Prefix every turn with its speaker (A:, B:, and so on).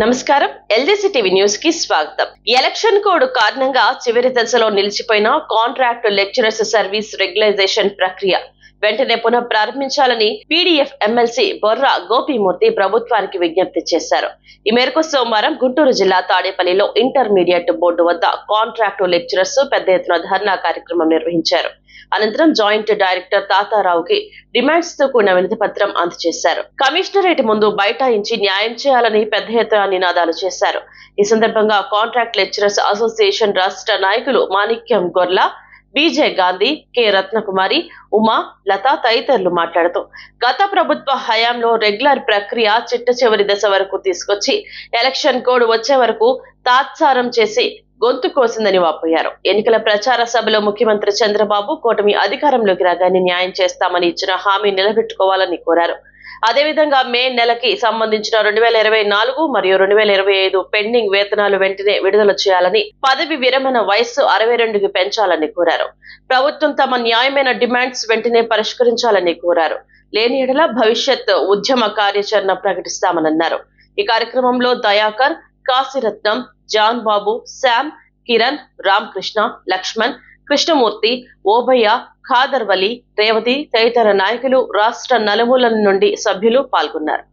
A: నమస్కారం. LGC TV news కి స్వాగతం. ఎలక్షన్ కోడ్ కారణంగా చివరి దశలో నిలిచిపోయిన కాంట్రాక్ట్ లెక్చరర్స్ సర్వీస్ రెగ్యులైజేషన్ ప్రక్రియ వెంటనే పునః ప్రారంభించాలని పీడీఎఫ్ ఎమ్మెల్సీ బొర్రా గోపీమూర్తి ప్రభుత్వానికి విజ్ఞప్తి చేశారు. ఈ మేరకు సోమవారం గుంటూరు జిల్లా తాడేపల్లిలో ఇంటర్మీడియట్ బోర్డు వద్ద కాంట్రాక్ట్ లెక్చరర్స్ పెద్ద ఎత్తున ధర్నా కార్యక్రమం నిర్వహించారు. అనంతరం జాయింట్ డైరెక్టర్ తాతారావుకి డిమాండ్స్ తో కూడిన వినతి పత్రం అందజేశారు. కమిషనరేట్ ముందు బైఠాయించి న్యాయం చేయాలని పెద్ద ఎత్తున నినాదాలు చేశారు. ఈ సందర్భంగా కాంట్రాక్ట్ లెక్చరర్స్ అసోసియేషన్ రాష్ట్ర నాయకులు మాణిక్యం గొర్ల, బీజే గాంధీ, కె రత్నకుమారి, ఉమా, లత తదితరులు మాట్లాడుతూ గత ప్రభుత్వ హయాంలో రెగ్యులర్ ప్రక్రియ చిట్ట చివరి దశ వరకు తీసుకొచ్చి ఎలక్షన్ కోడ్ వచ్చే వరకు తాత్సారం చేసి గొంతు కోసిందని వాపోయారు. ఎన్నికల ప్రచార సభలో ముఖ్యమంత్రి చంద్రబాబు కూటమి అధికారంలోకి రాగానే న్యాయం చేస్తామని ఇచ్చిన హామీ నిలబెట్టుకోవాలని కోరారు. అదేవిధంగా మే నెలకి సంబంధించిన 2024 మరియు 2025 పెండింగ్ వేతనాలు వెంటనే విడుదల చేయాలని, పదవి విరమణ వయస్సు 62కి పెంచాలని కోరారు. ప్రభుత్వం తమ న్యాయమైన డిమాండ్స్ వెంటనే పరిష్కరించాలని కోరారు. లేని ఎడల భవిష్యత్ ఉద్యమ కార్యాచరణ ప్రకటిస్తామన్నారు. ఈ కార్యక్రమంలో దయాకర్, కాశీరత్నం, జాన్ బాబు, శ్యామ్, కిరణ్, రామకృష్ణ, లక్ష్మణ్, కృష్ణమూర్తి, ఓబయ్య, ఖాదర్ వలి, రేవతి తదితర నాయకులు, రాష్ట్ర నలుమూలల నుండి సభ్యులు పాల్గొన్నారు.